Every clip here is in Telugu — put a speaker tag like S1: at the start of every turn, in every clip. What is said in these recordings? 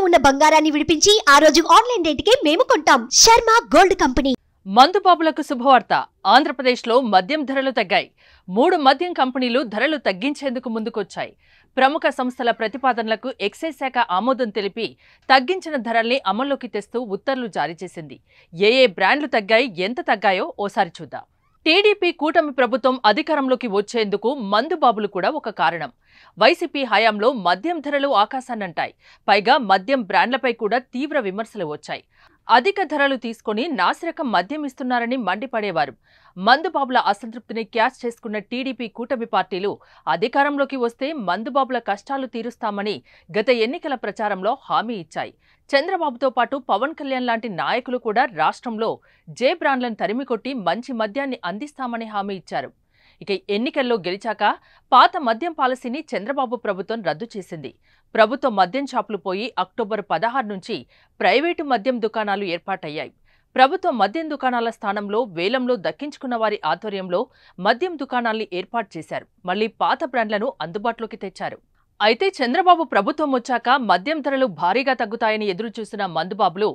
S1: ఉన్న బంగారాన్ని విడిపించి ఆ రోజు ఆన్లైన్ రేటుకే మేము కొంటాం. Sharma gold company.
S2: మందుబాబులకు శుభవార్త. ఆంధ్రప్రదేశ్లో మద్యం ధరలు తగ్గాయి. 3 మద్యం కంపెనీలు ధరలు తగ్గించేందుకు ముందుకొచ్చాయి. ప్రముఖ సంస్థల ప్రతిపాదనలకు ఎక్సైజ్ శాఖ ఆమోదం తెలిపి తగ్గించిన ధరల్ని అమల్లోకి తెస్తూ ఉత్తర్వులు జారీ చేసింది. ఏ బ్రాండ్లు తగ్గాయి, ఎంత తగ్గాయో ఓసారి చూద్దాం. టీడీపీ కూటమి ప్రభుత్వం అధికారంలోకి వచ్చేందుకు మందుబాబులు కూడా ఒక కారణం. వైసీపీ హయాంలో మద్యం ధరలు ఆకాశాన్నంటాయి. పైగా మద్యం బ్రాండ్లపై కూడా తీవ్ర విమర్శలు వచ్చాయి. అధిక ధరలు తీసుకుని నాసిరకం మద్యం ఇస్తున్నారని మండిపడేవారు. మందుబాబుల అసంతృప్తిని క్యాచ్ చేసుకున్న టీడీపీ కూటమి పార్టీలు అధికారంలోకి వస్తే మందుబాబుల కష్టాలు తీరుస్తామని గత ఎన్నికల ప్రచారంలో హామీ ఇచ్చాయి. చంద్రబాబుతో పాటు పవన్ కళ్యాణ్ లాంటి నాయకులు కూడా రాష్ట్రంలో జే బ్రాండ్లను తరిమికొట్టి మంచి మద్యాన్ని అందిస్తామని హామీ ఇచ్చారు. ఇక ఎన్నికల్లో గెలిచాక పాత మద్యం పాలసీని చంద్రబాబు ప్రభుత్వం రద్దు చేసింది. ప్రభుత్వ మద్యం షాపులు పోయి అక్టోబర్ 16 నుంచి ప్రైవేటు మద్యం దుకాణాలు ఏర్పాటయ్యాయి. ప్రభుత్వ మద్యం దుకాణాల స్థానంలో వేలంలో దక్కించుకున్న వారి ఆధ్వర్యంలో మద్యం దుకాణాల్ని ఏర్పాటు చేశారు. మళ్లీ పాత బ్రాండ్లను అందుబాటులోకి తెచ్చారు. అయితే చంద్రబాబు ప్రభుత్వం వచ్చాక మద్యం ధరలు భారీగా తగ్గుతాయని ఎదురుచూసిన మందుబాబులు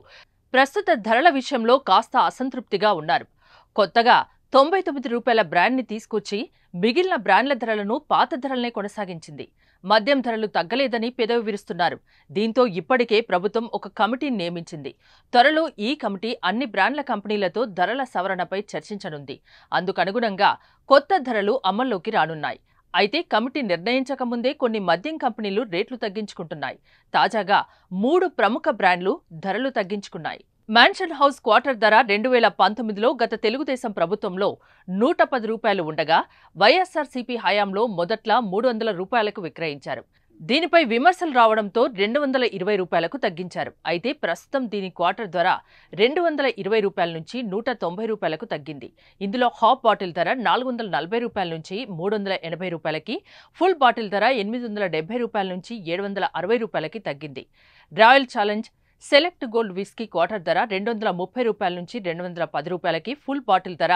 S2: ప్రస్తుత ధరల విషయంలో కాస్త అసంతృప్తిగా ఉన్నారు. కొత్తగా 99 రూపాయల బ్రాండ్ని తీసుకొచ్చి మిగిలిన బ్రాండ్ల ధరలను పాత ధరలనే కొనసాగించింది. మద్యం ధరలు తగ్గలేదని పెదవి విరుస్తున్నారు. దీంతో ఇప్పటికే ప్రభుత్వం ఒక కమిటీని నియమించింది. త్వరలో ఈ కమిటీ అన్ని బ్రాండ్ల కంపెనీలతో ధరల సవరణపై చర్చించనుంది. అందుకనుగుణంగా కొత్త ధరలు అమల్లోకి రానున్నాయి. అయితే కమిటీ నిర్ణయించకముందే కొన్ని మద్యం కంపెనీలు రేట్లు తగ్గించుకుంటున్నాయి. తాజాగా 3 ప్రముఖ బ్రాండ్లు ధరలు తగ్గించుకున్నాయి. మ్యాన్షన్ హౌస్ క్వార్టర్ ధర 2019లో గత తెలుగుదేశం ప్రభుత్వంలో 110 రూపాయలు ఉండగా వైఎస్ఆర్సీపీ హయాంలో మొదట్లా 300 రూపాయలకు విక్రయించారు. దీనిపై విమర్శలు రావడంతో 220 రూపాయలకు తగ్గించారు. అయితే ప్రస్తుతం దీని క్వార్టర్ ధర 220 రూపాయల నుంచి 190 రూపాయలకు తగ్గింది. ఇందులో హాఫ్ బాటిల్ ధర 440 రూపాయల నుంచి 380 రూపాయలకి, ఫుల్ బాటిల్ ధర 870 రూపాయల నుంచి 760 రూపాయలకి తగ్గింది. Royal challenge select gold whisky quarter ధర 230 రూపాయల నుంచి 210 రూపాయలకి, ఫుల్ బాటిల్ ధర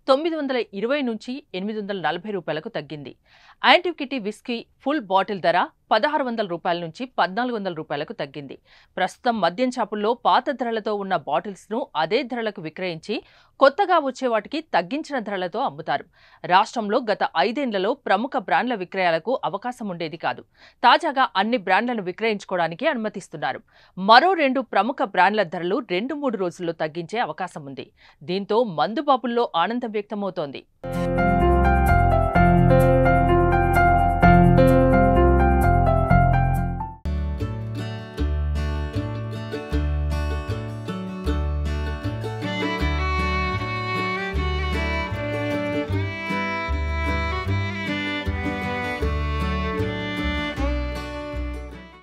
S2: 920 నుంచి 840 రూపాయలకు తగ్గింది. యాంటిక్విటీ విస్కీ ఫుల్ బాటిల్ ధర 1600 రూపాయల నుంచి 1400 రూపాయలకు తగ్గింది. ప్రస్తుతం మద్యం షాపుల్లో పాత ధరలతో ఉన్న బాటిల్స్ను అదే ధరలకు విక్రయించి కొత్తగా వచ్చే వాటికి తగ్గించిన ధరలతో అమ్ముతారు. రాష్ట్రంలో గత 5 ఏళ్లలో ప్రముఖ బ్రాండ్ల విక్రయాలకు అవకాశం ఉండేది కాదు. తాజాగా అన్ని బ్రాండ్లను విక్రయించుకోవడానికి అనుమతిస్తున్నారు. మరో 2 ప్రముఖ బ్రాండ్ల ధరలు 2-3 రోజుల్లో తగ్గించే అవకాశం ఉంది. దీంతో మందుబాబుల్లో ఆనందం వ్యక్తమవుతోంది.